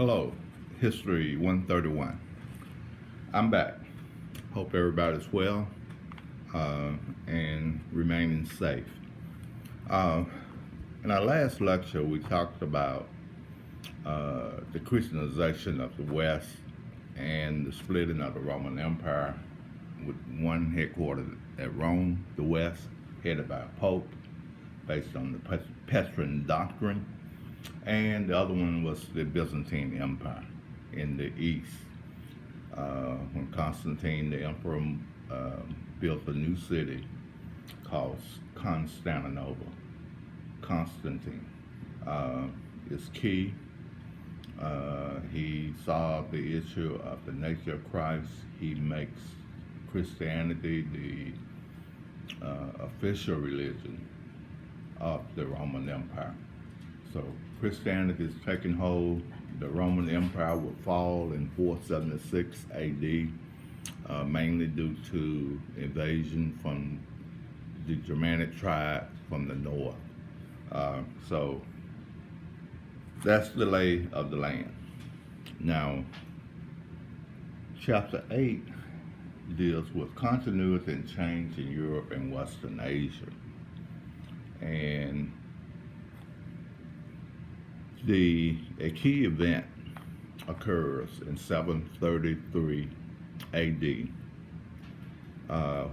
Hello, History 131. I'm back. Hope everybody's well and remaining safe. Uh, in our last lecture, we talked about the Christianization of the West and the splitting of the Roman Empire, with one headquartered at Rome, the West, headed by a pope based on the Petrine doctrine, and the other one was the Byzantine Empire in the east. When Constantine the emperor built a new city called Constantinople. Constantine is key. He solved the issue of the nature of Christ. He makes Christianity the official religion of the Roman Empire. So Christianity is taking hold. The Roman Empire will fall in 476 AD, mainly due to invasion from the Germanic tribes from the north. So that's the lay of the land. Now, chapter 8 deals with continuity and change in Europe and Western Asia. And a key event occurs in 733 AD,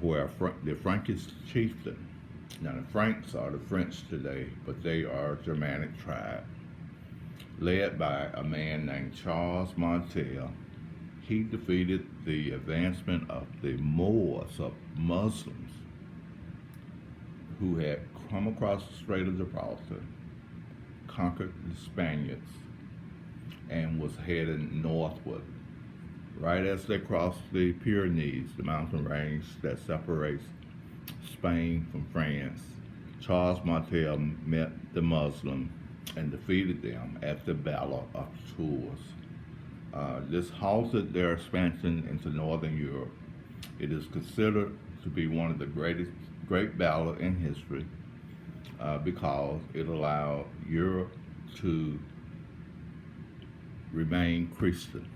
where the Frankish chieftain, now the Franks are the French today, but they are a Germanic tribe, led by a man named Charles Martel. He defeated the advancement of the Moors, of Muslims, who had come across the Strait of Gibraltar, conquered the Spaniards, and was heading northward. Right as they crossed the Pyrenees, the mountain range that separates Spain from France, Charles Martel met the Muslims and defeated them at the Battle of Tours. This halted their expansion into northern Europe. It is considered to be one of the great battles in history because it allowed Europe to remain Christian.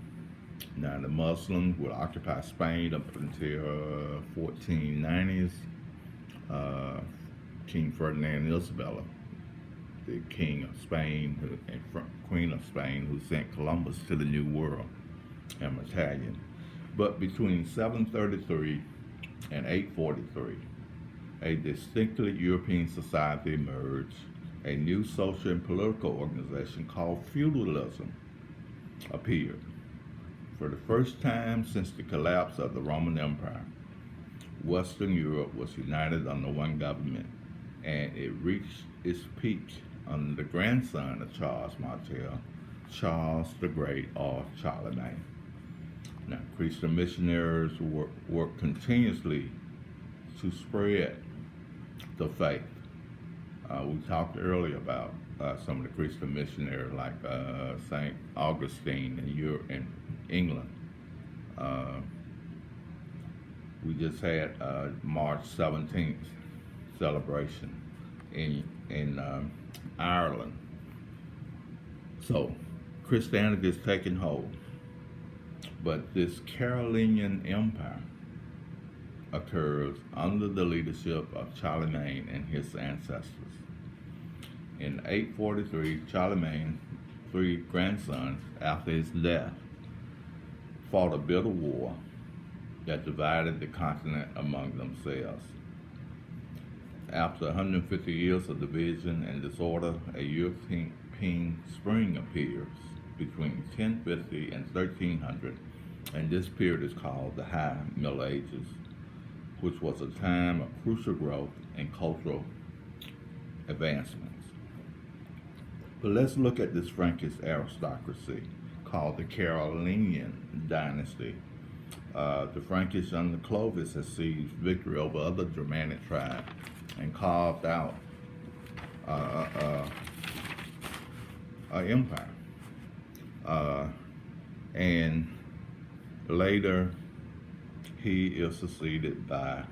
Now the Muslims would occupy Spain up until 1490s. King Ferdinand and Isabella, the King of Spain and Queen of Spain, who sent Columbus to the New World, and Italian. But between 733 and 843, a distinctly European society emerged. A new social and political organization called feudalism appeared. For the first time since the collapse of the Roman Empire, Western Europe was united under one government, and it reached its peak under the grandson of Charles Martel, Charles the Great, or Charlemagne. Now, Christian missionaries worked continuously to spread the faith. We talked earlier about some of the Christian missionaries like St. Augustine in England. We just had March 17th celebration in Ireland. So Christianity is taking hold. But this Carolingian Empire occurs under the leadership of Charlemagne and his ancestors. In 843, Charlemagne's three grandsons, after his death, fought a bitter war that divided the continent among themselves. After 150 years of division and disorder, a European spring appears between 1050 and 1300, and this period is called the High Middle Ages, which was a time of crucial growth and cultural advancements. But let's look at this Frankish aristocracy called the Carolingian dynasty. The Frankish under Clovis has seized victory over other Germanic tribes and carved out an empire. And later, he is succeeded by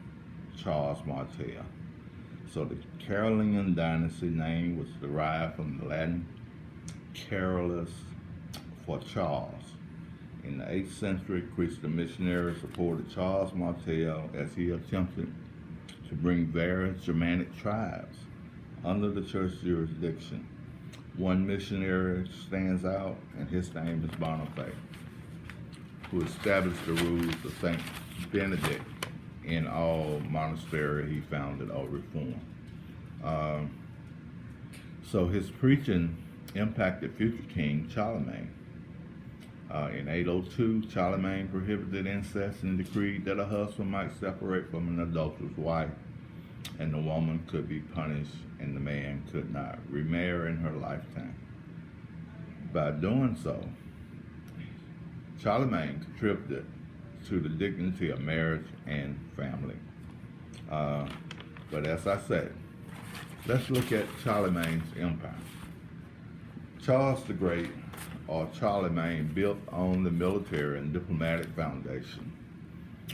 Charles Martel. So the Carolingian dynasty name was derived from the Latin Carolus, for Charles. In the 8th century, Christian missionaries supported Charles Martel as he attempted to bring various Germanic tribes under the church jurisdiction. One missionary stands out, and his name is Boniface, who established the rules of Saint Benedict in all monasteries he founded or reformed. So his preaching impacted future king Charlemagne. In 802, Charlemagne prohibited incest and decreed that a husband might separate from an adulterous wife, and the woman could be punished and the man could not remarry in her lifetime. By doing so, Charlemagne contributed to the dignity of marriage and family. But as I said, let's look at Charlemagne's empire. Charles the Great, or Charlemagne, built on the military and diplomatic foundation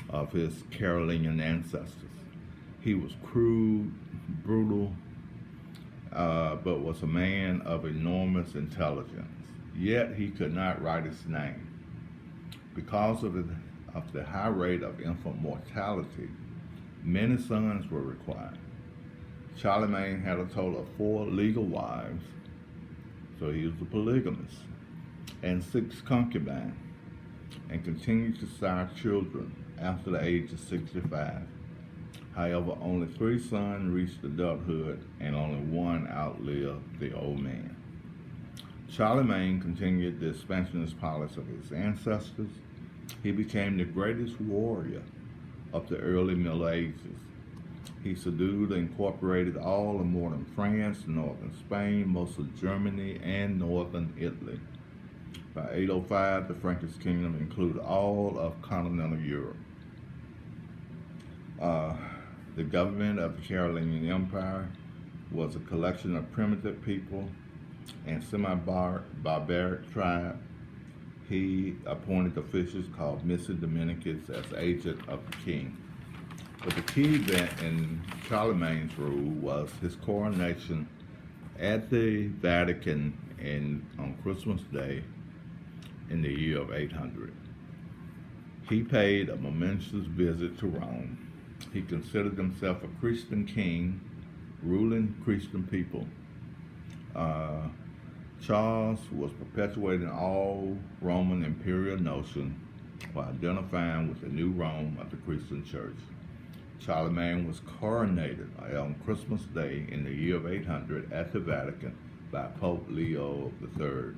of his Carolingian ancestors. He was crude, brutal, but was a man of enormous intelligence. Yet he could not write his name. Because of the high rate of infant mortality, many sons were required. Charlemagne had a total of 4 legal wives, so he was a polygamist, and 6 concubines, and continued to sire children after the age of 65. However, only 3 sons reached adulthood, and only 1 outlived the old man. Charlemagne continued the expansionist policy of his ancestors. He became the greatest warrior of the early Middle Ages. He subdued and incorporated all of modern France, northern Spain, most of Germany, and northern Italy. By 805, the Frankish kingdom included all of continental Europe. The government of the Carolingian Empire was a collection of primitive people and semi-barbaric tribes. He appointed officials called Missi Dominicus as agent of the king. But the key event in Charlemagne's rule was his coronation at the Vatican on Christmas Day in the year of 800. He paid a momentous visit to Rome. He considered himself a Christian king, ruling Christian people. Charles was perpetuating all Roman imperial notions while identifying with the new Rome of the Christian church. Charlemagne was coronated on Christmas Day in the year of 800 at the Vatican by Pope Leo III.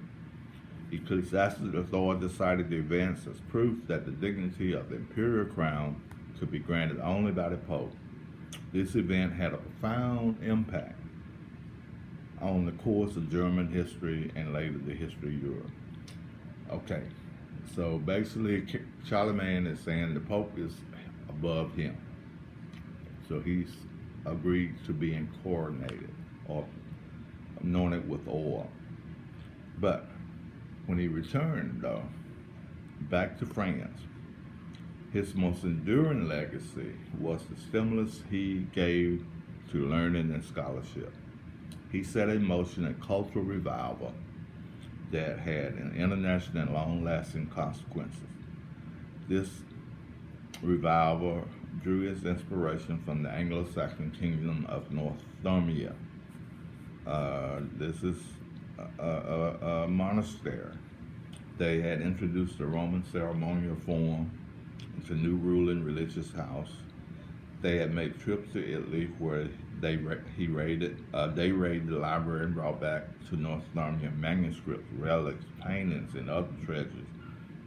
Ecclesiastical authorities cited the events as proof that the dignity of the imperial crown could be granted only by the Pope. This event had a profound impact on the course of German history and later the history of Europe. Okay, so basically Charlemagne is saying the Pope is above him. So he's agreed to being coronated or anointed with oil. But when he returned, though, back to France, his most enduring legacy was the stimulus he gave to learning and scholarship. He set in motion a cultural revival that had an international and long-lasting consequences. This revival drew its inspiration from the Anglo-Saxon kingdom of Northumbria. This is a monastery. They had introduced the Roman ceremonial form into new ruling religious house. They had made trips to Italy where they raided the library and brought back to Northumbria manuscripts, relics, paintings, and other treasures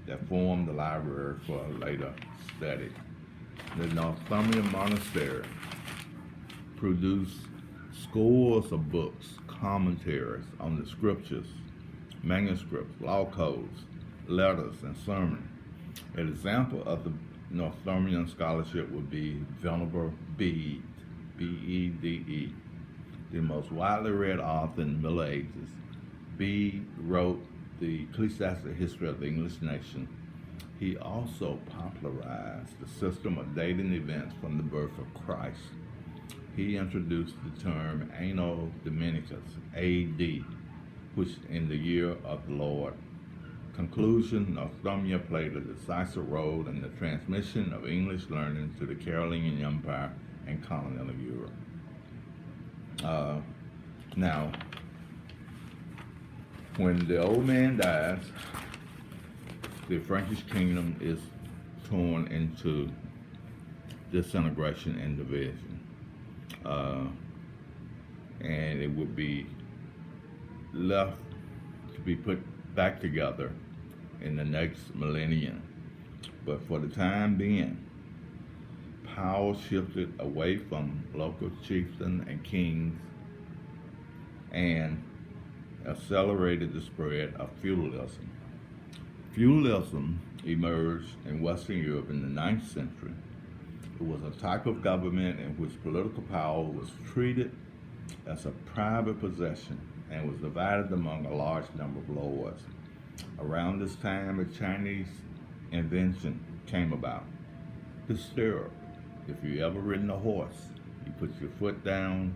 that formed the library for later study. The Northumbria Monastery produced scores of books, commentaries on the scriptures, manuscripts, law codes, letters, and sermons. An example of the Northumbrian scholarship would be Venerable Bede, B-E-D-E, the most widely read author in the Middle Ages. Bede wrote the Ecclesiastical History of the English Nation. He also popularized the system of dating events from the birth of Christ. He introduced the term Anno Dominicus, A.D., which in the year of the Lord, conclusion, Northumbria played a decisive role in the transmission of English learning to the Carolingian Empire and continental Europe. Now, when the old man dies, the Frankish kingdom is torn into disintegration and division. And it would be left to be put back together in the next millennium. But for the time being, power shifted away from local chieftains and kings and accelerated the spread of feudalism. Feudalism emerged in Western Europe in the 9th century. It was a type of government in which political power was treated as a private possession and was divided among a large number of lords. Around this time, a Chinese invention came about, the stirrup. If you ever ridden a horse, you put your foot down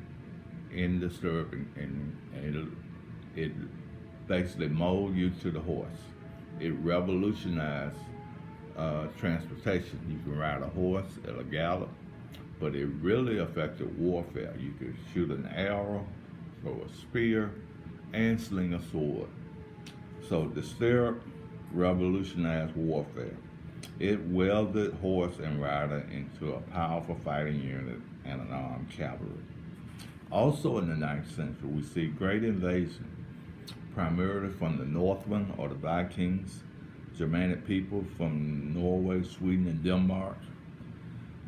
in the stirrup and it basically molded you to the horse. It revolutionized transportation. You can ride a horse at a gallop, but it really affected warfare. You could shoot an arrow, throw a spear, and sling a sword. So the stirrup revolutionized warfare. It welded horse and rider into a powerful fighting unit and an armed cavalry. Also in the 9th century, we see great invasion, primarily from the Northmen or the Vikings, Germanic people from Norway, Sweden, and Denmark,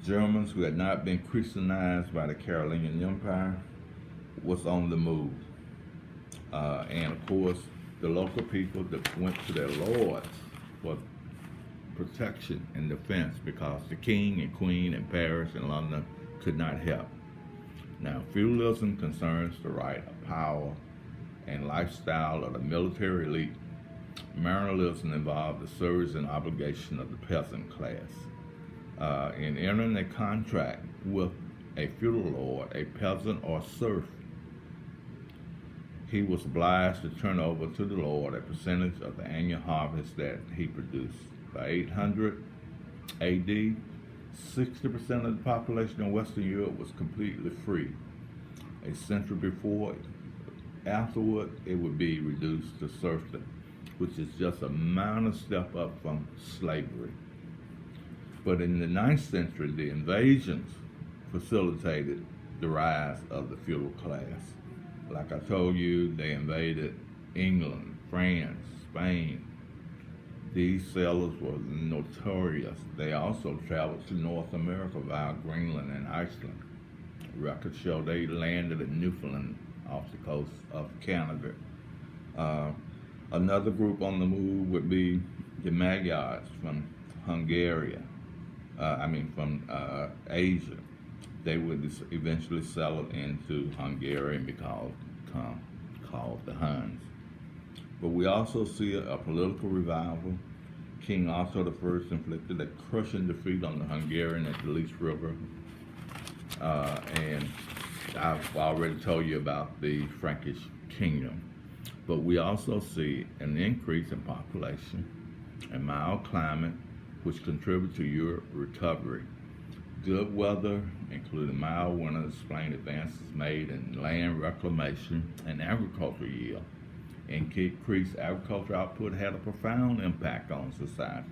Germans who had not been Christianized by the Carolingian Empire was on the move. And of course, the local people that went to their lords for protection and defense because the king and queen in Paris and London could not help. Now, feudalism concerns the right of power and lifestyle of the military elite. Manorialism involved the service and obligation of the peasant class. In entering a contract with a feudal lord, a peasant or serf, he was obliged to turn over to the lord a percentage of the annual harvest that he produced. By 800 AD, 60% of the population in Western Europe was completely free. A century before, afterward, it would be reduced to serfdom, which is just a minor step up from slavery. But in the 9th century, the invasions facilitated the rise of the feudal class. Like I told you, they invaded England, France, Spain. These sailors were notorious. They also traveled to North America via Greenland and Iceland. Records show they landed in Newfoundland off the coast of Canada. Another group on the move would be the Magyars from Hungary, from Asia. They would eventually settle into Hungary and become called the Huns. But we also see a political revival. King Otto I inflicted a crushing defeat on the Hungarian at the Lys River. And I've already told you about the Frankish kingdom. But we also see an increase in population and mild climate, which contribute to Europe's recovery. Good weather, including mild winters, explain advances made in land reclamation and agricultural yield. Increased agricultural output had a profound impact on society.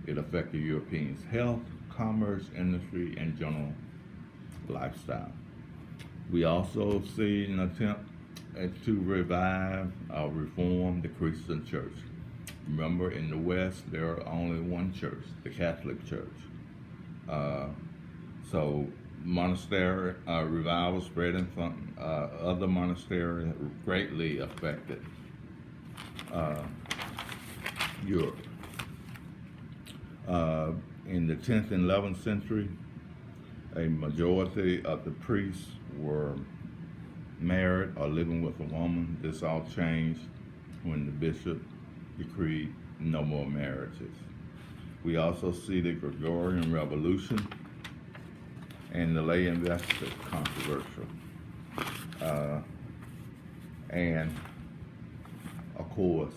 It affected Europeans' health, commerce, industry, and general lifestyle. We also see an attempt to revive or reform the Christian church. Remember, in the West, there are only one church, the Catholic Church. So monastery revival spreading from other monasteries greatly affected Europe. In the 10th and 11th century, a majority of the priests were married or living with a woman. This all changed when the bishop decreed no more marriages. We also see the Gregorian Revolution and the lay invested controversial. And of course,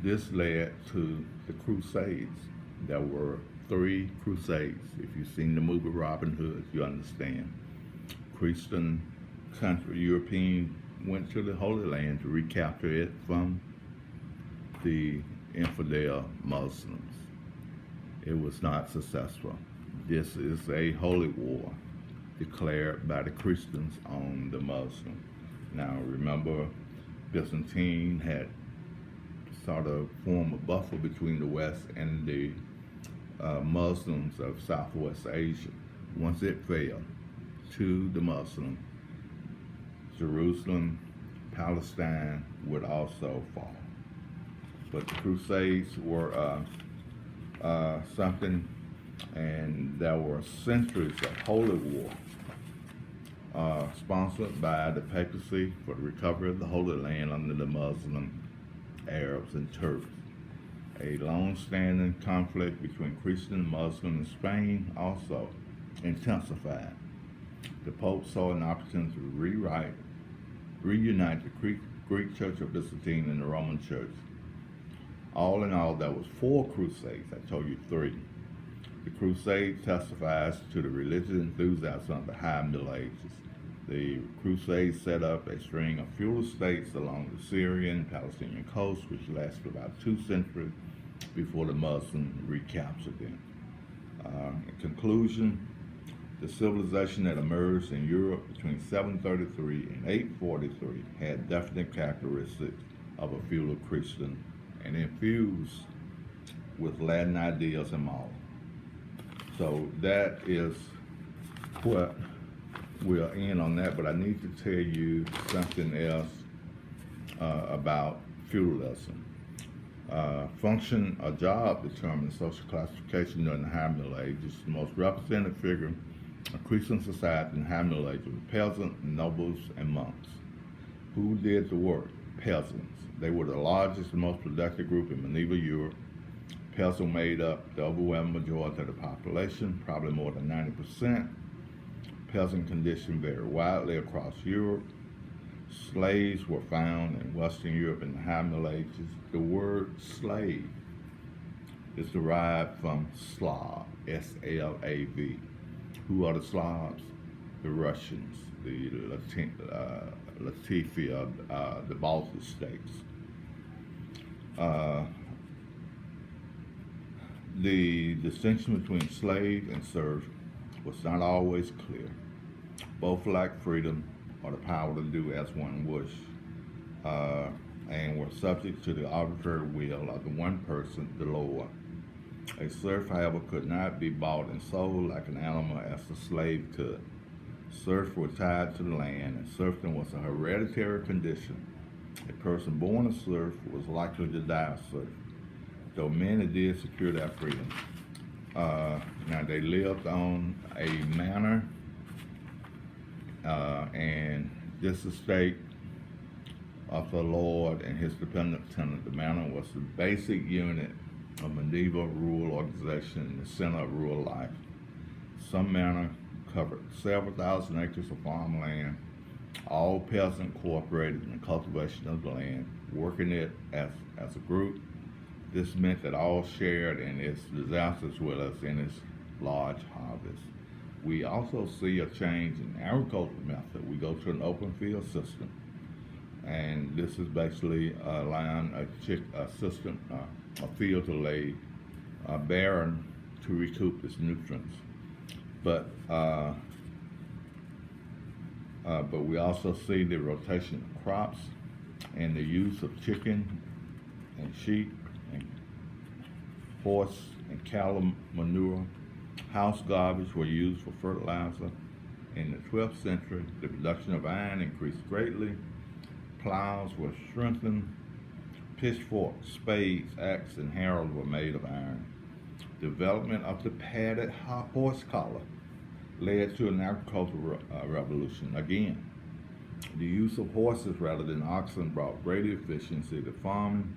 This led to the Crusades. There were 3 Crusades. If you've seen the movie Robin Hood, you understand. Christian country, European went to the Holy Land to recapture it from the infidel Muslims. It was not successful. This is a holy war declared by the Christians on the Muslims. Now remember, Byzantine had sort of formed a buffer between the West and the Muslims of Southwest Asia. Once it fell to the Muslims, Jerusalem, Palestine would also fall. But the Crusades were something, and there were centuries of holy war sponsored by the papacy for the recovery of the Holy Land under the Muslim Arabs and Turks. A long-standing conflict between Christian and Muslim in Spain also intensified. The Pope saw an opportunity to reunite the Greek Church of Byzantine and the Roman Church. All in all, there was 4 crusades. I told you 3. The crusade testifies to the religious enthusiasm of the High Middle Ages. The crusade set up a string of feudal states along the Syrian and Palestinian coast, which lasted about 2 centuries before the Muslims recaptured them. In conclusion, the civilization that emerged in Europe between 733 and 843 had definite characteristics of a feudal Christian and infused with Latin ideas and models. So that is what we'll end on that, but I need to tell you something else about feudalism. Function or job determined social classification during the High Middle Ages. The most representative figure of Christian society in the High Middle Ages were peasants, nobles, and monks. Who did the work? Peasants. They were the largest and most productive group in medieval Europe. Peasants made up the overwhelming majority of the population, probably more than 90%. Peasant condition varied widely across Europe. Slaves were found in Western Europe in the High Middle Ages. The word slave is derived from Slav, S-L-A-V. Who are the Slavs? The Russians, the Latvia, the Baltic states. The distinction between slave and serf was not always clear. Both lacked freedom or the power to do as one wished, and were subject to the arbitrary will of the one person, the Lord. A serf, however, could not be bought and sold like an animal as a slave could. Serfs were tied to the land, and serfdom was a hereditary condition. A person born a serf was likely to die a serf, though many did secure their freedom. Now, they lived on a manor, and this estate of the Lord and his dependent tenant. The manor was the basic unit of medieval rural organization in the center of rural life. Some manor covered several thousand acres of farmland. All peasants cooperated in the cultivation of the land, working it as a group. This meant that all shared in its disasters as well as in its large harvest. We also see a change in agricultural method. We go to an open field system, and this is basically allowing a field to lay barren to recoup its nutrients. But we also see the rotation of crops and the use of chicken and sheep and horse and cattle manure. House garbage were used for fertilizer. In the 12th century, the production of iron increased greatly. Plows were strengthened. Pitchforks, spades, axes, and harrows were made of iron. Development of the padded horse collar led to an agricultural revolution. Again, the use of horses rather than oxen brought greater efficiency to farming.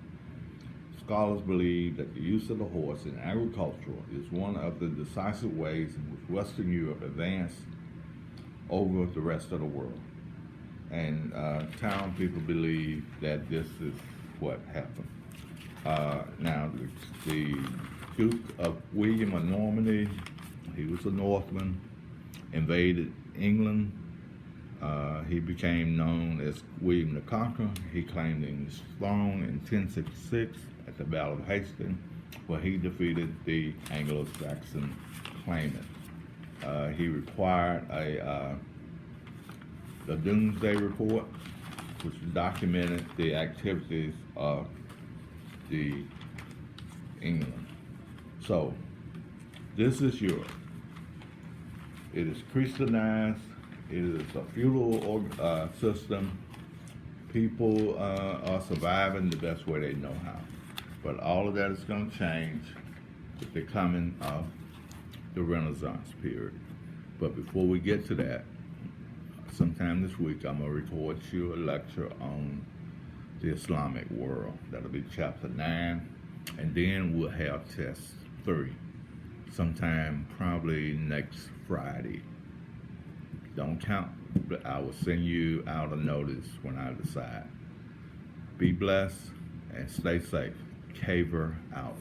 Scholars believe that the use of the horse in agriculture is one of the decisive ways in which Western Europe advanced over the rest of the world. And town people believe that this is what happened. Now, the Duke of William of Normandy, he was a Northman, invaded England. He became known as William the Conqueror. He claimed his throne in 1066 at the Battle of Hastings, where he defeated the Anglo-Saxon claimant. He required the Doomsday Report, which documented the activities of the England. So, this is Europe. It is Christianized. It is a feudal system. People are surviving the best way they know how. But all of that is going to change with the coming of the Renaissance period. But before we get to that, sometime this week I'm going to record you a lecture on the Islamic world. That'll be chapter 9. And then we'll have test 3 sometime probably next Friday. Don't count, but I will send you out a notice when I decide. Be blessed and stay safe. Caver out.